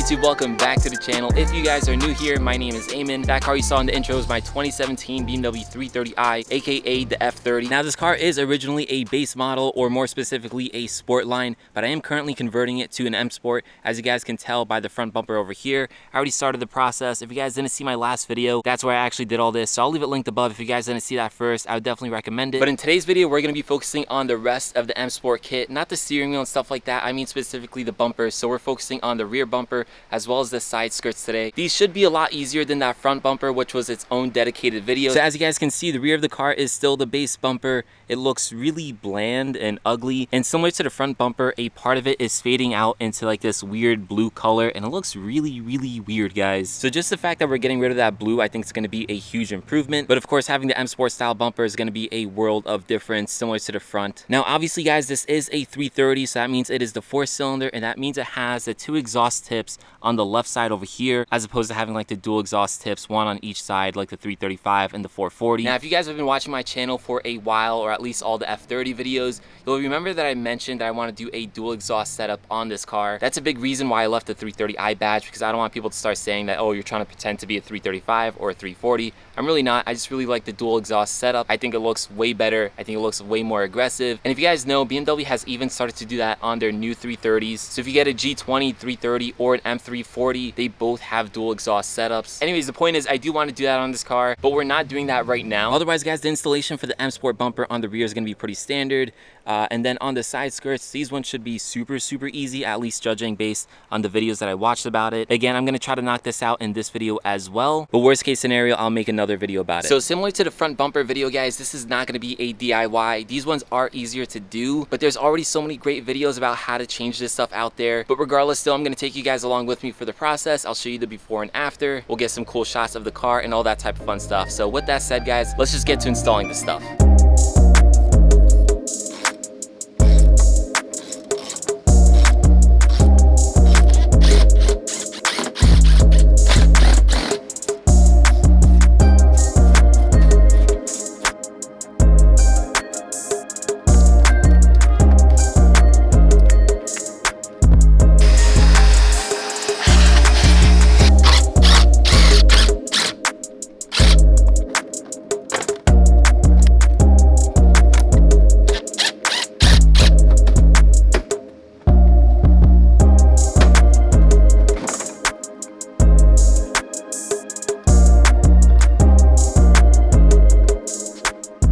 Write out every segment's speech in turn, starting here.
YouTube? Welcome back to the channel. If you guys are new here, my name is Eamon. That car you saw in the intro is my 2017 BMW 330i, aka the F30. Now this car is originally a base model, or more specifically a sport line, but I am currently converting it to an M Sport, as you guys can tell by the front bumper over here. I already started the process. If you guys didn't see my last video, that's where I actually did all this, so I'll leave it linked above. If you guys didn't see that first, I would definitely recommend it. But in today's video, we're going to be focusing on the rest of the M Sport kit, not the steering wheel and stuff like that. I mean specifically the bumpers. So we're focusing on the rear bumper as well as the side skirts today. These should be a lot easier than that front bumper, which was its own dedicated video. So as you guys can see, the rear of the car is still the base bumper. It looks really bland and ugly, and similar to the front bumper, a part of it is fading out into like this weird blue color, and it looks really weird, guys. So just the fact that we're getting rid of that blue, I think it's going to be a huge improvement. But of course, having the M Sport style bumper is going to be a world of difference, similar to the front. Now obviously guys, this is a 330, so that means it is the 4-cylinder, and that means it has the 2 exhaust tips on the left side over here, as opposed to having like the dual exhaust tips, one on each side, like the 335 and the 440. Now if you guys have been watching my channel for a while, or at least all the F30 videos, you'll remember that I mentioned that I want to do a dual exhaust setup on this car. That's a big reason why I left the 330i badge, because I don't want people to start saying that, oh, you're trying to pretend to be a 335 or a 340. I'm really not. I just really like the dual exhaust setup. I think it looks way better. I think it looks way more aggressive. And if you guys know, BMW has even started to do that on their new 330s. So if you get a G20 330 or an M340, they both have dual exhaust setups. Anyways, the point is I do want to do that on this car, but we're not doing that right now. Otherwise guys, the installation for the M Sport bumper on the rear is going to be pretty standard. And then on the side skirts, these ones should be super easy, at least judging based on the videos that I watched about it. Again, I'm going to try to knock this out in this video as well, but worst case scenario, I'll make another video about it. So similar to the front bumper video, guys, this is not going to be a DIY. These ones are easier to do, but there's already so many great videos about how to change this stuff out there. But regardless, still, I'm going to take you guys along with me for the process. I'll show you the before and after. We'll get some cool shots of the car and all that type of fun stuff. So with that said, guys, let's just get to installing this stuff.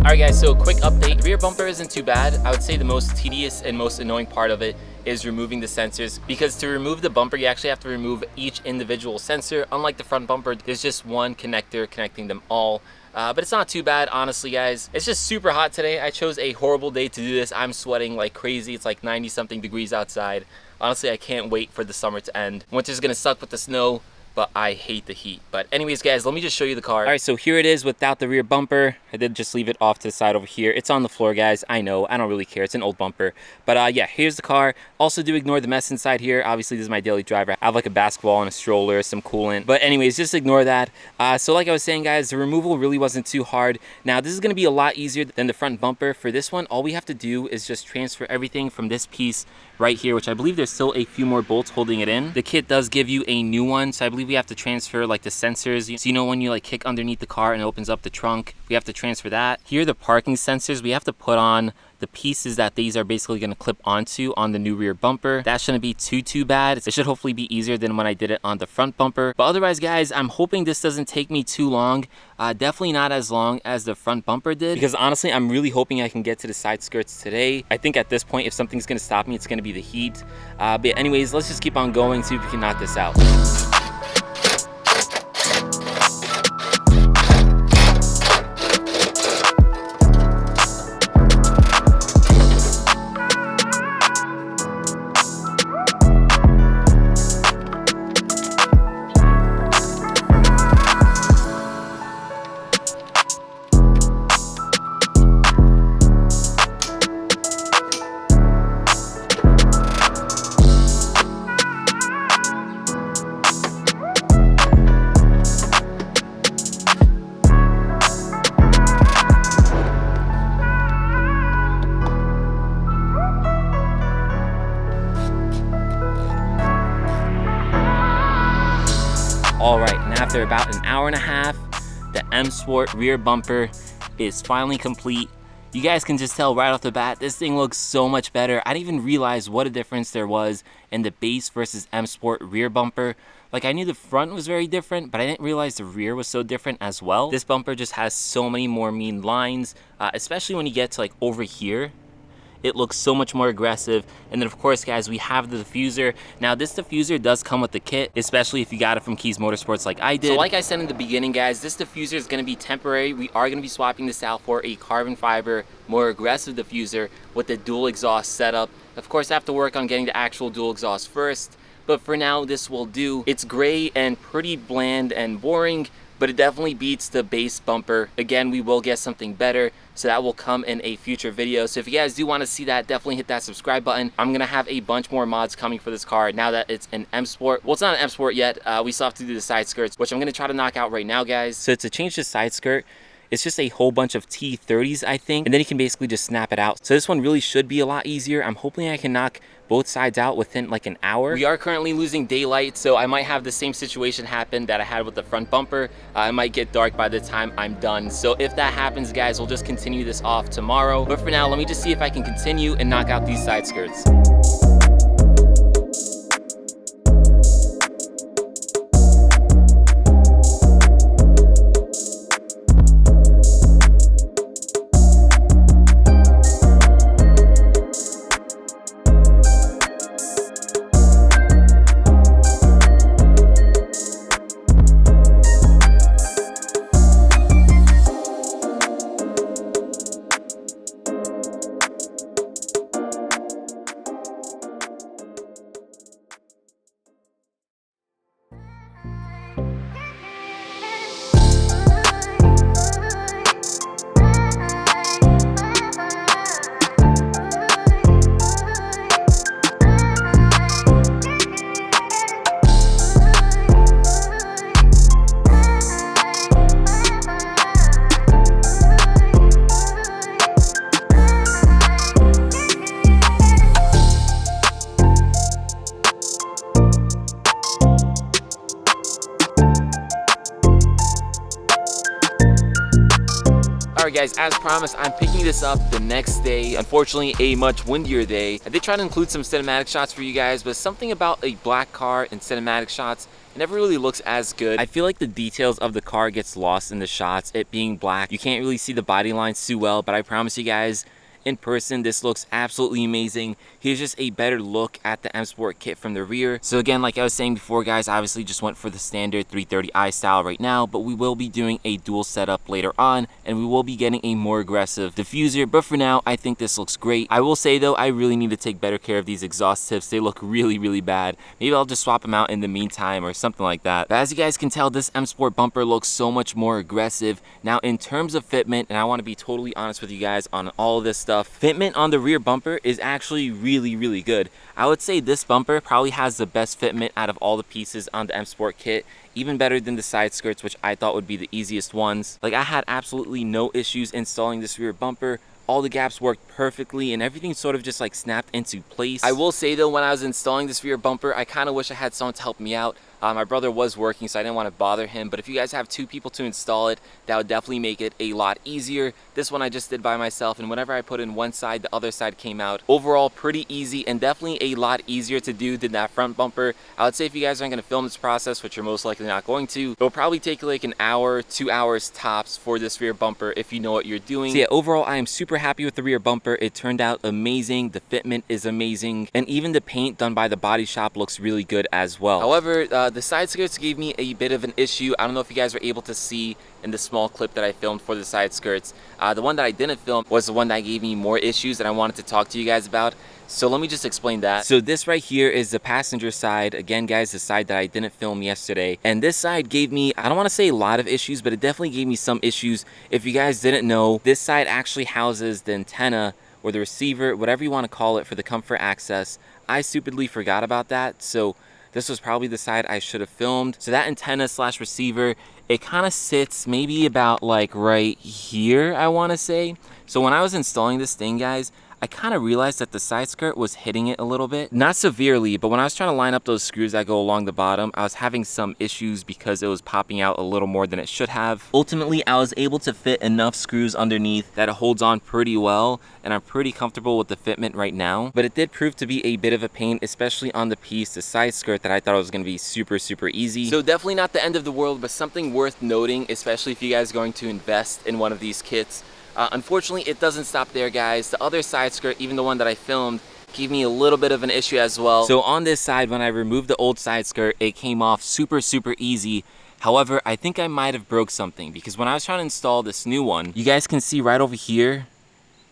Alright guys, so quick update. The rear bumper isn't too bad. I would say the most tedious and most annoying part of it is removing the sensors, because to remove the bumper you actually have to remove each individual sensor. Unlike the front bumper, there's just one connector connecting them all. But it's not too bad, honestly guys. It's just super hot today. I chose a horrible day to do this. I'm sweating like crazy. It's like 90 something degrees outside. Honestly, I can't wait for the summer to end. Winter's gonna suck with the snow, but I hate the heat. But anyways guys, let me just show you the car. All right, so here it is without the rear bumper. I did just leave it off to the side over here. It's on the floor, guys. I know, I don't really care. It's an old bumper. But yeah, here's the car. Also do ignore the mess inside here. Obviously this is my daily driver. I have like a basketball and a stroller, some coolant. But anyways, just ignore that. So like I was saying guys, the removal really wasn't too hard. Now this is gonna be a lot easier than the front bumper. For this one, all we have to do is just transfer everything from this piece right here, which I believe there's still a few more bolts holding it in. The kit does give you a new one, so I believe we have to transfer like the sensors. So you know when you like kick underneath the car and it opens up the trunk, we have to transfer that. Here are the parking sensors. We have to put on the pieces that these are basically going to clip onto on the new rear bumper. That shouldn't be too bad. It should hopefully be easier than when I did it on the front bumper. But otherwise guys, I'm hoping this doesn't take me too long. Definitely not as long as the front bumper did, because honestly I'm really hoping I can get to the side skirts today. I think at this point, if something's going to stop me, it's going to be the heat. But anyways, let's just keep on going, see if we can knock this out. after about an hour and a half, the M Sport rear bumper is finally complete. You guys can just tell right off the bat, this thing looks so much better. I didn't even realize what a difference there was in the base versus M Sport rear bumper. Like, I knew the front was very different, but I didn't realize the rear was so different as well. This bumper just has so many more mean lines, especially when you get to like over here. It looks so much more aggressive. And then of course, guys, we have the diffuser. Now this diffuser does come with the kit, especially if you got it from Keys Motorsports like I did. So like I said in the beginning, guys, this diffuser is gonna be temporary. We are gonna be swapping this out for a carbon fiber, more aggressive diffuser with the dual exhaust setup. Of course, I have to work on getting the actual dual exhaust first, but for now, this will do. It's gray and pretty bland and boring, but it definitely beats the base bumper. Again, we will get something better, so that will come in a future video. So if you guys do want to see that, definitely hit that subscribe button. I'm gonna have a bunch more mods coming for this car now that it's an M Sport. Well, it's not an M Sport yet. We still have to do the side skirts, which I'm gonna try to knock out right now, guys. So to change the side skirt, it's just a whole bunch of T30s, I think, and then you can basically just snap it out. So this one really should be a lot easier. I'm hoping I can knock both sides out within like an hour. We are currently losing daylight, so I might have the same situation happen that I had with the front bumper. It might get dark by the time I'm done. So if that happens, guys, we'll just continue this off tomorrow. But for now, let me just see if I can continue and knock out these side skirts. Alright guys, as promised, I'm picking this up the next day. Unfortunately, a much windier day. I did try to include some cinematic shots for you guys, but something about a black car and cinematic shots, it never really looks as good. I feel like the details of the car gets lost in the shots, it being black. You can't really see the body lines too well, but I promise you guys, in person, this looks absolutely amazing. Here's just a better look at the M Sport kit from the rear. So again, like I was saying before, guys, obviously just went for the standard 330i style right now, but we will be doing a dual setup later on, and we will be getting a more aggressive diffuser. But for now, I think this looks great. I will say though, I really need to take better care of these exhaust tips. They look really, really bad. Maybe I'll just swap them out in the meantime or something like that. But as you guys can tell, this M Sport bumper looks so much more aggressive. Now, in terms of fitment, and I want to be totally honest with you guys on all of this stuff, fitment on the rear bumper is actually really, really good. I would say this bumper probably has the best fitment out of all the pieces on the M Sport kit, even better than the side skirts, which I thought would be the easiest ones. Like, I had absolutely no issues installing this rear bumper. All the gaps worked perfectly and everything sort of just like snapped into place. I will say though, when I was installing this rear bumper, I kind of wish I had someone to help me out. My brother was working, so I didn't want to bother him, but if you guys have two people to install it, that would definitely make it a lot easier. This one I just did by myself, and whenever I put in one side, the other side came out. Overall, pretty easy and definitely a lot easier to do than that front bumper. I would say if you guys aren't going to film this process, which you're most likely not going to, it'll probably take like an hour, 2 hours tops for this rear bumper if you know what you're doing. So yeah, overall, I am super happy with the rear bumper. It turned out amazing. The fitment is amazing, and even the paint done by the body shop looks really good as well. However, the side skirts gave me a bit of an issue. I don't know if you guys were able to see in the small clip that I filmed for the side skirts. The one that I didn't film was the one that gave me more issues that I wanted to talk to you guys about. So let me just explain that. So this right here is the passenger side. Again, guys, the side that I didn't film yesterday. And this side gave me, I don't want to say a lot of issues, but it definitely gave me some issues. If you guys didn't know, this side actually houses the antenna or the receiver, whatever you want to call it, for the comfort access. I stupidly forgot about that. So this was probably the side I should have filmed. So that antenna slash receiver, it kind of sits maybe about like right here, I want to say. So when I was installing this thing, guys, I kind of realized that the side skirt was hitting it a little bit. Not severely, but when I was trying to line up those screws that go along the bottom, I was having some issues because it was popping out a little more than it should have. Ultimately, I was able to fit enough screws underneath that it holds on pretty well, and I'm pretty comfortable with the fitment right now. But it did prove to be a bit of a pain, especially on the piece, the side skirt, that I thought was going to be super easy. So definitely not the end of the world, but something worth noting, especially if you guys are going to invest in one of these kits. Unfortunately, it doesn't stop there, guys. The other side skirt, even the one that I filmed, gave me a little bit of an issue as well. So on this side, when I removed the old side skirt, it came off super easy. However, I think I might have broke something, because when I was trying to install this new one, you guys can see right over here,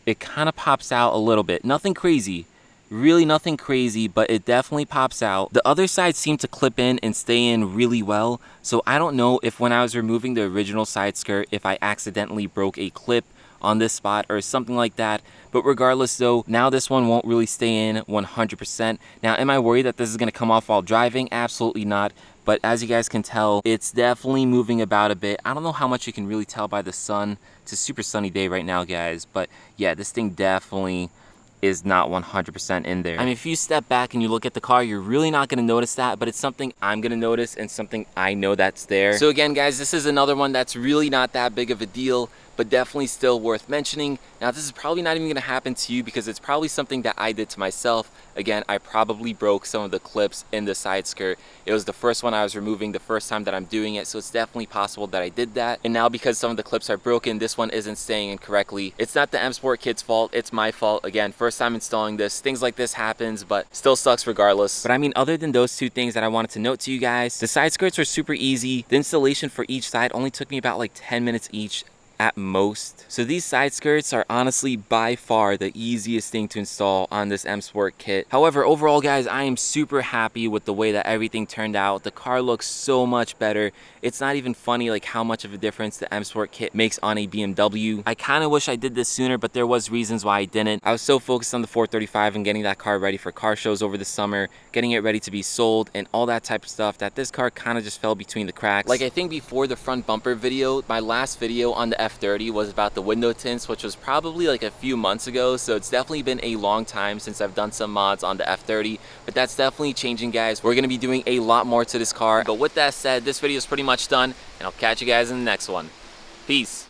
it kind of pops out a little bit. Nothing crazy. Really nothing crazy, but it definitely pops out. The other side seemed to clip in and stay in really well. So I don't know if when I was removing the original side skirt, if I accidentally broke a clip on this spot or something like that. But regardless though, now this one won't really stay in 100%. Now, am I worried that this is gonna come off while driving? Absolutely not. But as you guys can tell, it's definitely moving about a bit. I don't know how much you can really tell by the sun. It's a super sunny day right now, guys. But yeah, this thing definitely is not 100% in there. I mean, if you step back and you look at the car, you're really not gonna notice that, but it's something I'm gonna notice and something I know that's there. So again, guys, this is another one that's really not that big of a deal, but definitely still worth mentioning. Now, this is probably not even gonna happen to you because it's probably something that I did to myself. Again, I probably broke some of the clips in the side skirt. It was the first one I was removing, the first time that I'm doing it, so it's definitely possible that I did that. And now because some of the clips are broken, this one isn't staying in correctly. It's not the M Sport kit's fault, it's my fault. Again, first time installing this, things like this happens, but still sucks regardless. But I mean, other than those two things that I wanted to note to you guys, the side skirts were super easy. The installation for each side only took me about like 10 minutes each at most. So these side skirts are honestly by far the easiest thing to install on this M Sport kit. However, overall, guys, I am super happy with the way that everything turned out. The car looks so much better. It's not even funny like how much of a difference the M Sport kit makes on a BMW. I kind of wish I did this sooner, but there was reasons why I didn't. I was so focused on the 435 and getting that car ready for car shows over the summer, getting it ready to be sold and all that type of stuff, that this car kind of just fell between the cracks. Like, I think before the front bumper video, my last video on the F30 was about the window tints, which was probably like a few months ago, so it's definitely been a long time since I've done some mods on the F30, but that's definitely changing, guys. We're going to be doing a lot more to this car. But with that said, this video is pretty much done, and I'll catch you guys in the next one. Peace.